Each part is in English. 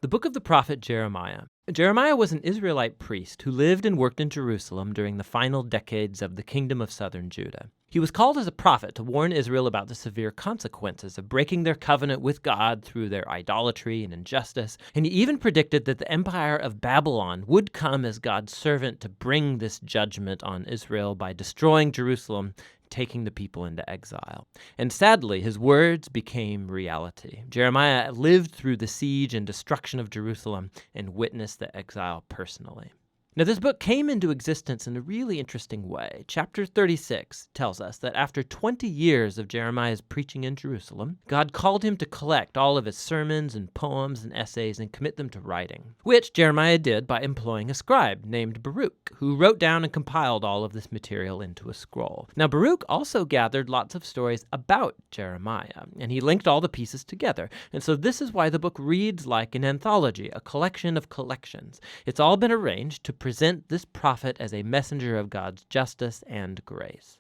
The book of the prophet Jeremiah. Jeremiah was an Israelite priest who lived and worked in Jerusalem during the final decades of the kingdom of southern Judah. He was called as a prophet to warn Israel about the severe consequences of breaking their covenant with God through their idolatry and injustice, and he even predicted that the empire of Babylon would come as God's servant to bring this judgment on Israel by destroying Jerusalem, taking the people into exile. And sadly, his words became reality. Jeremiah lived through the siege and destruction of Jerusalem and witnessed the exile personally. Now, this book came into existence in a really interesting way. Chapter 36 tells us that after 20 years of Jeremiah's preaching in Jerusalem, God called him to collect all of his sermons and poems and essays and commit them to writing, which Jeremiah did by employing a scribe named Baruch, who wrote down and compiled all of this material into a scroll. Now, Baruch also gathered lots of stories about Jeremiah, and he linked all the pieces together. And so this is why the book reads like an anthology, a collection of collections. It's all been arranged to present this prophet as a messenger of God's justice and grace.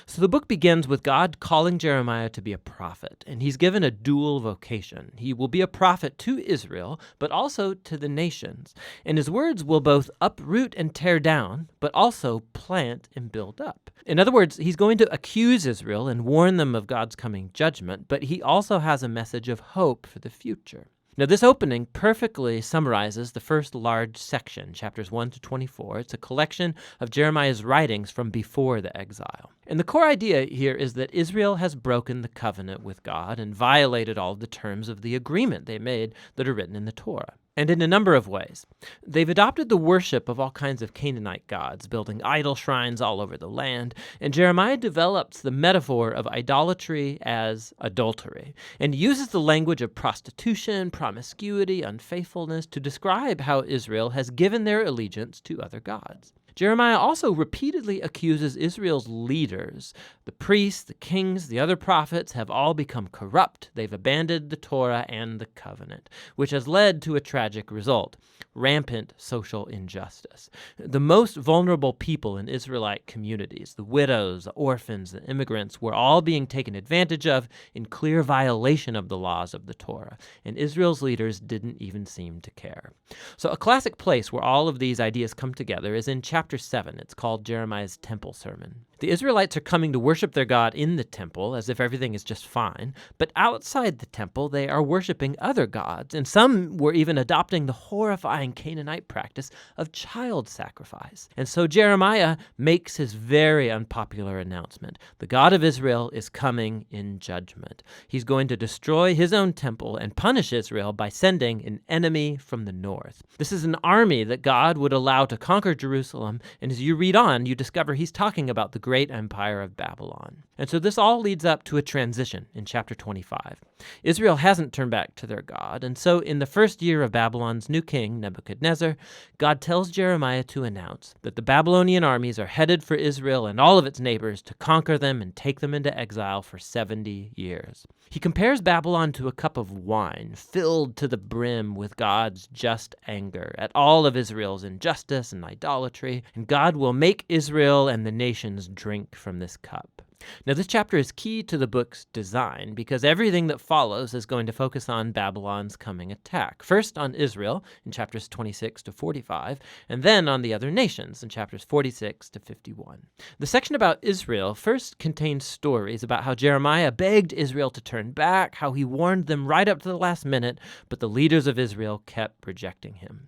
So the book begins with God calling Jeremiah to be a prophet, and he's given a dual vocation. He will be a prophet to Israel, but also to the nations, and his words will both uproot and tear down, but also plant and build up. In other words, he's going to accuse Israel and warn them of God's coming judgment, but he also has a message of hope for the future. Now, this opening perfectly summarizes the first large section, chapters 1 to 24. It's a collection of Jeremiah's writings from before the exile. And the core idea here is that Israel has broken the covenant with God and violated all the terms of the agreement they made that are written in the Torah. And in a number of ways. They've adopted the worship of all kinds of Canaanite gods, building idol shrines all over the land, and Jeremiah develops the metaphor of idolatry as adultery, and uses the language of prostitution, promiscuity, unfaithfulness to describe how Israel has given their allegiance to other gods. Jeremiah also repeatedly accuses Israel's leaders. The priests, the kings, the other prophets have all become corrupt. They've abandoned the Torah and the covenant, which has led to a tragic result: rampant social injustice. The most vulnerable people in Israelite communities, the widows, the orphans, the immigrants, were all being taken advantage of in clear violation of the laws of the Torah, and Israel's leaders didn't even seem to care. So a classic place where all of these ideas come together is in chapter 7. It's called Jeremiah's Temple Sermon. The Israelites are coming to worship their God in the temple as if everything is just fine, but outside the temple they are worshiping other gods, and some were even adopting the horrifying Canaanite practice of child sacrifice. And so Jeremiah makes his very unpopular announcement. The God of Israel is coming in judgment. He's going to destroy his own temple and punish Israel by sending an enemy from the north. This is an army that God would allow to conquer Jerusalem, and as you read on, you discover he's talking about the great empire of Babylon. And so this all leads up to a transition in chapter 25. Israel hasn't turned back to their God, and so in the first year of Babylon's new king, Nebuchadnezzar, God tells Jeremiah to announce that the Babylonian armies are headed for Israel and all of its neighbors to conquer them and take them into exile for 70 years. He compares Babylon to a cup of wine filled to the brim with God's just anger at all of Israel's injustice and idolatry, and God will make Israel and the nations drink from this cup. Now, this chapter is key to the book's design because everything that follows is going to focus on Babylon's coming attack. First on Israel in chapters 26 to 45, and then on the other nations in chapters 46 to 51. The section about Israel first contains stories about how Jeremiah begged Israel to turn back, how he warned them right up to the last minute, but the leaders of Israel kept rejecting him.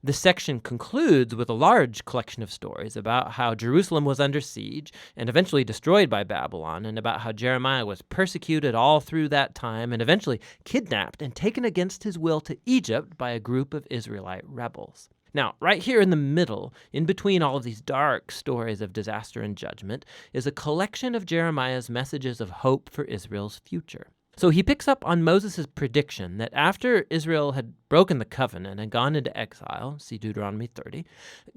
This section concludes with a large collection of stories about how Jerusalem was under siege and eventually destroyed by Babylon, and about how Jeremiah was persecuted all through that time and eventually kidnapped and taken against his will to Egypt by a group of Israelite rebels. Now, right here in the middle, in between all of these dark stories of disaster and judgment, is a collection of Jeremiah's messages of hope for Israel's future. So he picks up on Moses' prediction that after Israel had broken the covenant and gone into exile, see Deuteronomy 30,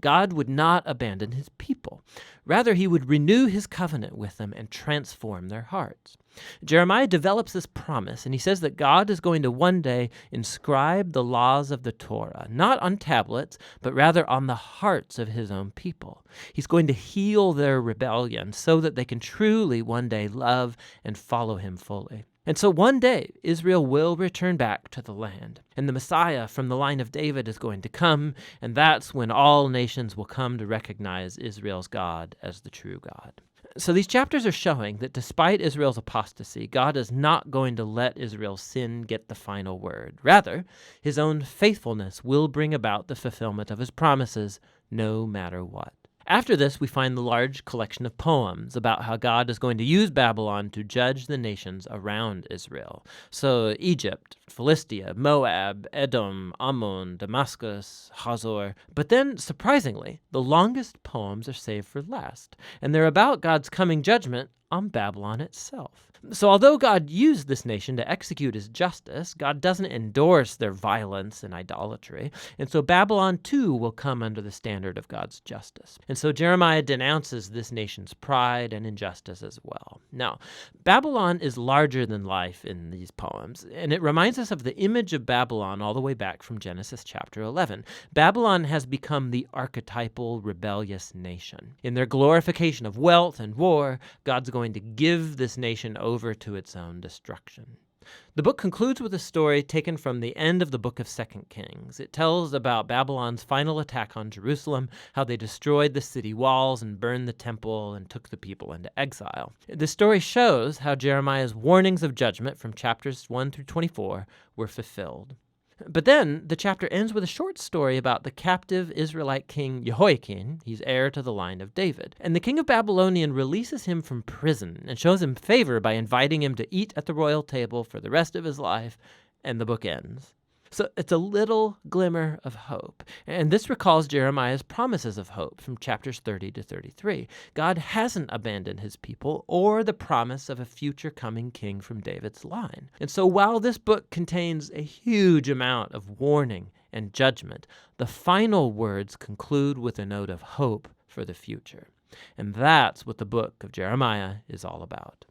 God would not abandon his people. Rather, he would renew his covenant with them and transform their hearts. Jeremiah develops this promise, and he says that God is going to one day inscribe the laws of the Torah, not on tablets, but rather on the hearts of his own people. He's going to heal their rebellion so that they can truly one day love and follow him fully. And so one day, Israel will return back to the land, and the Messiah from the line of David is going to come, and that's when all nations will come to recognize Israel's God as the true God. So these chapters are showing that despite Israel's apostasy, God is not going to let Israel's sin get the final word. Rather, his own faithfulness will bring about the fulfillment of his promises, no matter what. After this, we find the large collection of poems about how God is going to use Babylon to judge the nations around Israel. So Egypt, Philistia, Moab, Edom, Ammon, Damascus, Hazor. But then, surprisingly, the longest poems are saved for last, and they're about God's coming judgment on Babylon itself. So although God used this nation to execute his justice, God doesn't endorse their violence and idolatry. And so Babylon too will come under the standard of God's justice. And so Jeremiah denounces this nation's pride and injustice as well. Now, Babylon is larger than life in these poems, and it reminds us of the image of Babylon all the way back from Genesis chapter 11. Babylon has become the archetypal rebellious nation. In their glorification of wealth and war, God's going to give this nation over to its own destruction. The book concludes with a story taken from the end of the book of 2 Kings. It tells about Babylon's final attack on Jerusalem, how they destroyed the city walls and burned the temple and took the people into exile. The story shows how Jeremiah's warnings of judgment from chapters 1 through 24 were fulfilled. But then the chapter ends with a short story about the captive Israelite king Jehoiakim. He's heir to the line of David. And the king of Babylonian releases him from prison and shows him favor by inviting him to eat at the royal table for the rest of his life, and the book ends. So it's a little glimmer of hope. And this recalls Jeremiah's promises of hope from chapters 30 to 33. God hasn't abandoned his people or the promise of a future coming king from David's line. And so while this book contains a huge amount of warning and judgment, the final words conclude with a note of hope for the future. And that's what the book of Jeremiah is all about.